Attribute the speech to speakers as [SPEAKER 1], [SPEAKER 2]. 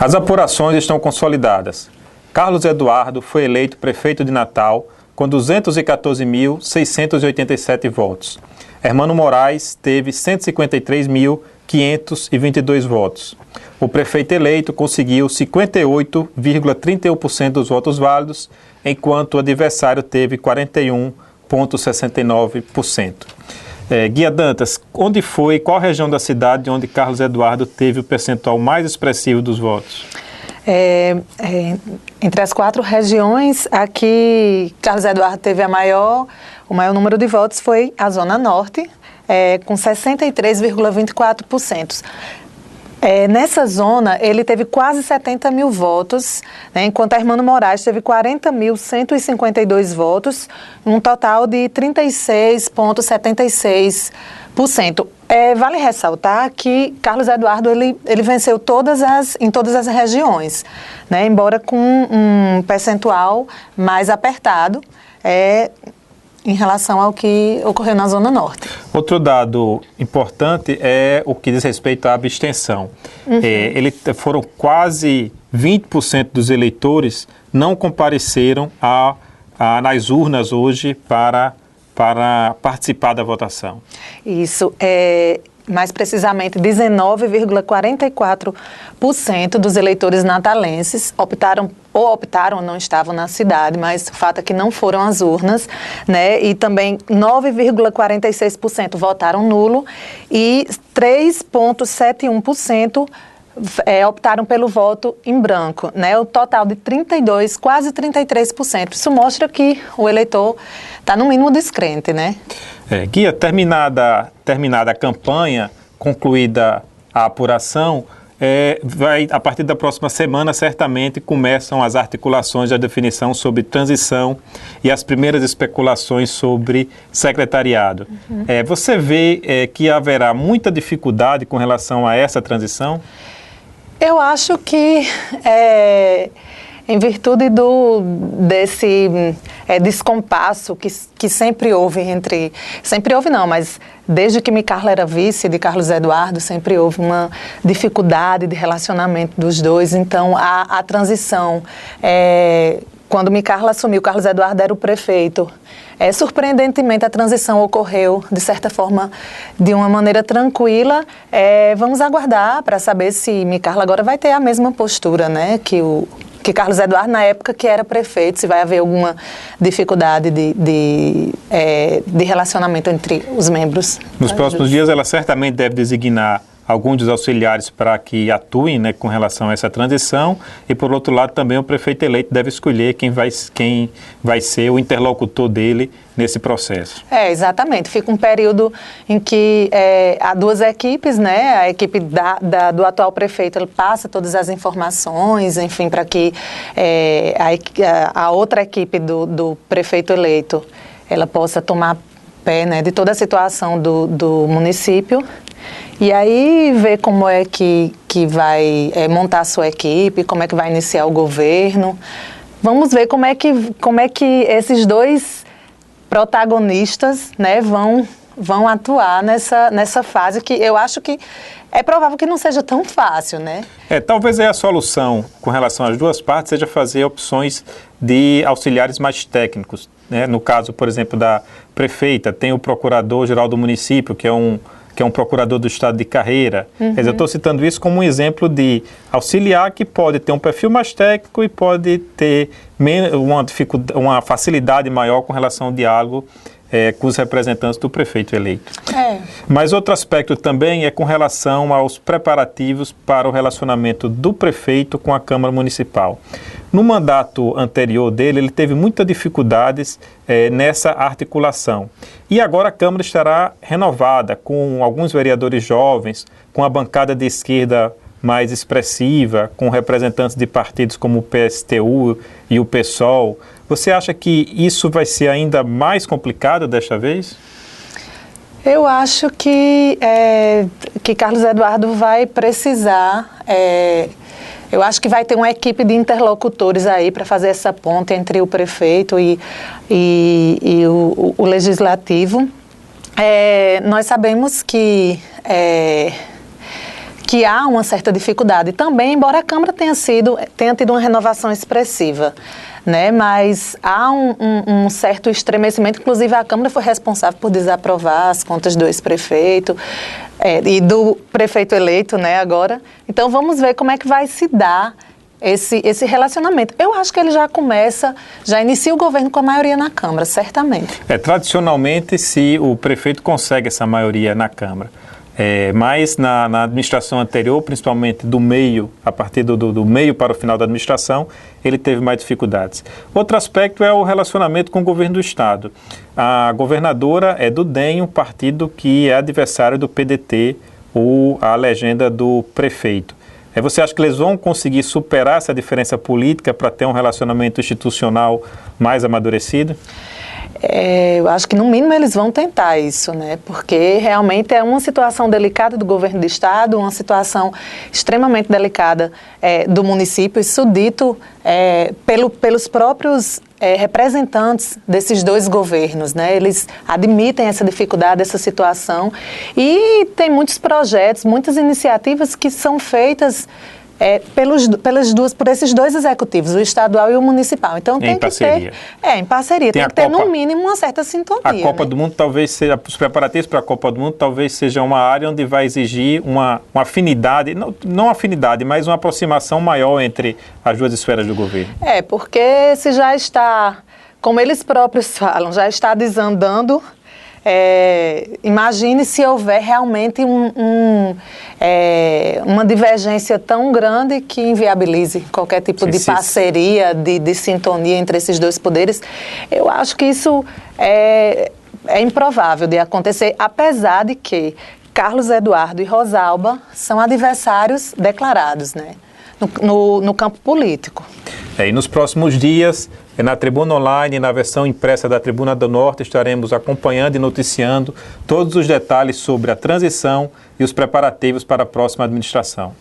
[SPEAKER 1] As apurações estão consolidadas. Carlos Eduardo foi eleito prefeito de Natal com 214.687 votos. Hermano Moraes teve 153.522 votos. O prefeito eleito conseguiu 58,31% dos votos válidos, enquanto o adversário teve 41,69%. Guia Dantas, onde foi, qual região da cidade onde Carlos Eduardo teve o percentual mais expressivo dos votos?
[SPEAKER 2] Entre as 4 regiões, aqui Carlos Eduardo teve o maior número de votos foi a Zona Norte, com 63,24%. Nessa zona, ele teve quase 70 mil votos, né, enquanto a Hermano Moraes teve 40.152 votos, um total de 36,76%. Vale ressaltar que Carlos Eduardo ele venceu em todas as regiões, né, embora com um percentual mais apertado, em relação ao que ocorreu na Zona Norte.
[SPEAKER 1] Outro dado importante é o que diz respeito à abstenção. Foram quase 20% dos eleitores não compareceram nas urnas hoje para participar da votação.
[SPEAKER 2] Isso, mais precisamente 19,44% dos eleitores natalenses optaram ou não estavam na cidade, mas o fato é que não foram às urnas, né? E também 9,46% votaram nulo e 3,71% optaram pelo voto em branco, né? O total de 32%, quase 33%. Isso mostra que o eleitor está no mínimo descrente, né?
[SPEAKER 1] Guia, terminada a campanha, concluída a apuração, a partir da próxima semana, certamente, começam as articulações da definição sobre transição e as primeiras especulações sobre secretariado. Você vê que haverá muita dificuldade com relação a essa transição?
[SPEAKER 2] Eu acho que, em virtude desse descompasso que sempre houve mas desde que Micarla era vice de Carlos Eduardo, sempre houve uma dificuldade de relacionamento dos dois. Então, a transição, quando Micarla assumiu, Carlos Eduardo era o prefeito. Surpreendentemente, a transição ocorreu, de certa forma, de uma maneira tranquila. Vamos aguardar para saber se Micarla agora vai ter a mesma postura, né, que Carlos Eduardo, na época que era prefeito, se vai haver alguma dificuldade de relacionamento entre os membros.
[SPEAKER 1] Nos próximos dias, ela certamente deve designar alguns dos auxiliares para que atuem, né, com relação a essa transição, e por outro lado também o prefeito eleito deve escolher quem vai ser o interlocutor dele nesse processo.
[SPEAKER 2] Exatamente. Fica um período em que há 2 equipes, né? A equipe do atual prefeito, ele passa todas as informações, enfim, para que a outra equipe do prefeito eleito, ela possa tomar pé, né, de toda a situação do município. E aí ver como é que vai montar a sua equipe, como é que vai iniciar o governo. Vamos ver como é que esses 2 protagonistas, né, vão atuar nessa fase que eu acho que é provável que não seja tão fácil, né?
[SPEAKER 1] Talvez a solução com relação às 2 partes seja fazer opções de auxiliares mais técnicos, né? No caso, por exemplo, da prefeita, tem o procurador-geral do município, que é um procurador do estado de carreira. Quer dizer, eu estou citando isso como um exemplo de auxiliar que pode ter um perfil mais técnico e pode ter uma facilidade maior com relação ao diálogo com os representantes do prefeito eleito. Mas outro aspecto também é com relação aos preparativos para o relacionamento do prefeito com a Câmara Municipal. No mandato anterior dele, ele teve muitas dificuldades nessa articulação. E agora a Câmara estará renovada, com alguns vereadores jovens, com a bancada de esquerda mais expressiva, com representantes de partidos como o PSTU e o PSOL. Você acha que isso vai ser ainda mais complicado desta vez?
[SPEAKER 2] Eu acho que Carlos Eduardo vai precisar... eu acho que vai ter uma equipe de interlocutores aí para fazer essa ponte entre o prefeito e o legislativo. Nós sabemos que que há uma certa dificuldade também, embora a Câmara tenha tido uma renovação expressiva, né? Mas há um certo estremecimento, inclusive a Câmara foi responsável por desaprovar as contas do ex-prefeito e do prefeito eleito, né, agora. Então vamos ver como é que vai se dar esse relacionamento. Eu acho que ele já inicia o governo com a maioria na Câmara, certamente.
[SPEAKER 1] Tradicionalmente, se o prefeito consegue essa maioria na Câmara, mas na administração anterior, principalmente do meio, a partir do meio para o final da administração, ele teve mais dificuldades. Outro aspecto é o relacionamento com o governo do Estado. A governadora é do DEM, um partido que é adversário do PDT, ou a legenda do prefeito. Você acha que eles vão conseguir superar essa diferença política para ter um relacionamento institucional mais amadurecido?
[SPEAKER 2] Eu acho que, no mínimo, eles vão tentar isso, né? Porque realmente é uma situação delicada do governo do Estado, uma situação extremamente delicada do município, isso dito pelos próprios representantes desses dois governos, né? Eles admitem essa dificuldade, essa situação, e tem muitos projetos, muitas iniciativas que são feitas por esses dois executivos, o estadual e o municipal. Então tem que ter... em parceria. Tem que ter, no mínimo, uma certa sintonia.
[SPEAKER 1] A Copa do Mundo talvez seja, os preparativos para a Copa do Mundo talvez seja uma área onde vai exigir uma afinidade, não afinidade, mas uma aproximação maior entre as duas esferas do governo.
[SPEAKER 2] Porque se já está, como eles próprios falam, já está desandando... imagine se houver realmente uma divergência tão grande que inviabilize qualquer tipo de parceria, de sintonia entre esses dois poderes. Eu acho que isso é improvável de acontecer, apesar de que Carlos Eduardo e Rosalba são adversários declarados, né, no campo político.
[SPEAKER 1] E nos próximos dias, na Tribuna Online, na versão impressa da Tribuna do Norte, estaremos acompanhando e noticiando todos os detalhes sobre a transição e os preparativos para a próxima administração.